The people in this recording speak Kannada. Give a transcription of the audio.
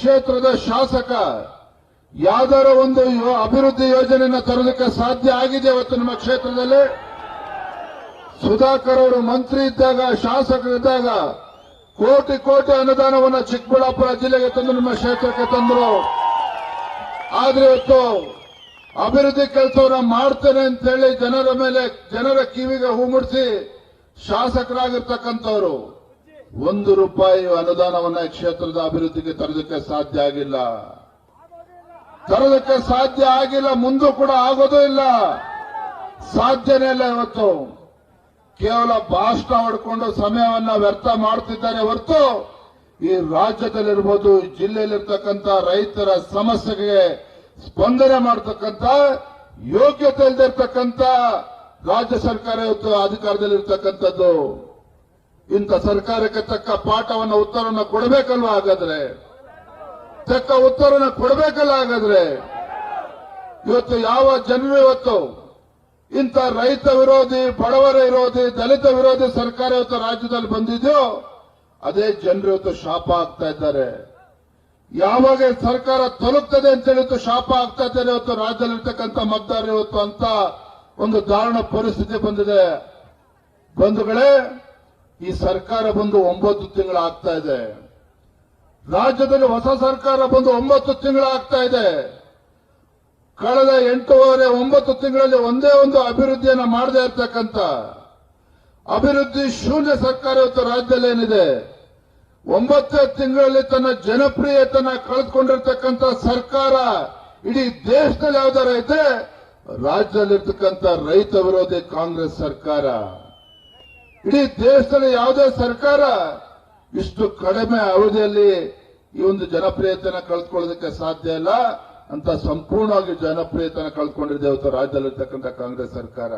ಕ್ಷೇತ್ರದ ಶಾಸಕ ಯಾವ್ದಾರ ಒಂದು ಅಭಿವೃದ್ಧಿ ಯೋಜನೆಯನ್ನು ತರಲಿಕ್ಕೆ ಸಾಧ್ಯ ಆಗಿದೆ ಇವತ್ತು ನಿಮ್ಮ ಕ್ಷೇತ್ರದಲ್ಲಿ? ಸುಧಾಕರ್ ಅವರು ಮಂತ್ರಿ ಇದ್ದಾಗ, ಶಾಸಕರಿದ್ದಾಗ ಕೋಟಿ ಕೋಟಿ ಅನುದಾನವನ್ನು ಚಿಕ್ಕಬಳ್ಳಾಪುರ ಜಿಲ್ಲೆಗೆ ತಂದು ನಿಮ್ಮ ಕ್ಷೇತ್ರಕ್ಕೆ ತಂದರು. ಆದ್ರೆ ಇವತ್ತು ಅಭಿವೃದ್ಧಿ ಕೆಲಸವನ್ನ ಮಾಡ್ತೇನೆ ಅಂತ ಹೇಳಿ ಜನರ ಕಿವಿಗೆ ಹೂ ಮುಡಿಸಿ ಶಾಸಕರಾಗಿರ್ತಕ್ಕಂಥವ್ರು ₹1 ಅನುದಾನವನ್ನ ಈ ಕ್ಷೇತ್ರದ ಅಭಿವೃದ್ಧಿಗೆ ತರೋದಕ್ಕೆ ಸಾಧ್ಯ ಆಗಿಲ್ಲ. ಮುಂದೂ ಕೂಡ ಆಗೋದೂ ಇಲ್ಲ, ಸಾಧ್ಯನೇ ಇಲ್ಲ. ಇವತ್ತು ಕೇವಲ ಭಾಷಣ ಹೊಡ್ಕೊಂಡು ಸಮಯವನ್ನ ವ್ಯರ್ಥ ಮಾಡ್ತಿದ್ದಾರೆ ಹೊರತು ಈ ರಾಜ್ಯದಲ್ಲಿರ್ಬೋದು, ಈ ಜಿಲ್ಲೆಯಲ್ಲಿರ್ತಕ್ಕಂಥ ರೈತರ ಸಮಸ್ಯೆಗೆ ಸ್ಪಂದನೆ ಮಾಡತಕ್ಕಂಥ ಯೋಗ್ಯತೆ ಇಲ್ಲದಿರ್ತಕ್ಕಂಥ ರಾಜ್ಯ ಸರ್ಕಾರ ಇವತ್ತು ಅಧಿಕಾರದಲ್ಲಿರ್ತಕ್ಕಂಥದ್ದು. ಇಂಥ ಸರ್ಕಾರಕ್ಕೆ ತಕ್ಕ ಪಾಠವನ್ನು ಉತ್ತರವನ್ನು ಕೊಡಬೇಕಲ್ವಾ? ಹಾಗಾದ್ರೆ ಇವತ್ತು ಯಾವ ಜನರು ಇವತ್ತು ಇಂಥ ರೈತ ವಿರೋಧಿ, ಬಡವರ ವಿರೋಧಿ, ದಲಿತ ವಿರೋಧಿ ಸರ್ಕಾರ ಇವತ್ತು ರಾಜ್ಯದಲ್ಲಿ ಬಂದಿದೆಯೋ ಅದೇ ಜನರು ಇವತ್ತು ಶಾಪ ಆಗ್ತಾ ಇದ್ದಾರೆ. ಯಾವಾಗ ಸರ್ಕಾರ ತಲುಪ್ತದೆ ಅಂತ ಹೇಳಿತ್ತು ಶಾಪ ಆಗ್ತಾ ಇದ್ದಾರೆ. ಇವತ್ತು ರಾಜ್ಯದಲ್ಲಿರ್ತಕ್ಕಂಥ ಮತದಾರರು ಇವತ್ತು ಅಂತ ಒಂದು ದಾರುಣ ಪರಿಸ್ಥಿತಿ ಬಂದಿದೆ. ಬಂಧುಗಳೇ, ಈ ಸರ್ಕಾರ ಬಂದು 9 ತಿಂಗಳಾಗ್ತಾ ಇದೆ. ರಾಜ್ಯದಲ್ಲಿ ಹೊಸ ಸರ್ಕಾರ ಬಂದು 9 ತಿಂಗಳಾಗ್ತಾ ಇದೆ. ಕಳೆದ 8.5-9 ತಿಂಗಳಲ್ಲಿ ಒಂದೇ ಒಂದು ಅಭಿವೃದ್ಧಿಯನ್ನು ಮಾಡದೇ ಇರತಕ್ಕಂಥ ಅಭಿವೃದ್ಧಿ ಶೂನ್ಯ ಸರ್ಕಾರ ಇವತ್ತು ರಾಜ್ಯದಲ್ಲಿ ಏನಿದೆ. 9 ತಿಂಗಳಲ್ಲಿ ತನ್ನ ಜನಪ್ರಿಯತೆಯನ್ನು ಕಳೆದುಕೊಂಡಿರ್ತಕ್ಕಂಥ ಸರ್ಕಾರ ಇಡೀ ದೇಶದಲ್ಲಿ ಯಾವ್ದಾರ ಐತೆ? ರಾಜ್ಯದಲ್ಲಿರ್ತಕ್ಕಂಥ ರೈತ ವಿರೋಧಿ ಕಾಂಗ್ರೆಸ್ ಸರ್ಕಾರ. ಇಡೀ ದೇಶದಲ್ಲಿ ಯಾವುದೇ ಸರ್ಕಾರ ಇಷ್ಟು ಕಡಿಮೆ ಅವಧಿಯಲ್ಲಿ ಈ ಒಂದು ಜನಪ್ರಿಯತೆಯನ್ನು ಕಳೆದುಕೊಳ್ಳೋದಕ್ಕೆ ಸಾಧ್ಯ ಇಲ್ಲ ಅಂತ ಸಂಪೂರ್ಣವಾಗಿ ಜನಪ್ರಿಯತೆಯನ್ನು ಕಳೆದುಕೊಂಡಿದೆ ಇವತ್ತು ರಾಜ್ಯದಲ್ಲಿರ್ತಕ್ಕಂಥ ಕಾಂಗ್ರೆಸ್ ಸರ್ಕಾರ.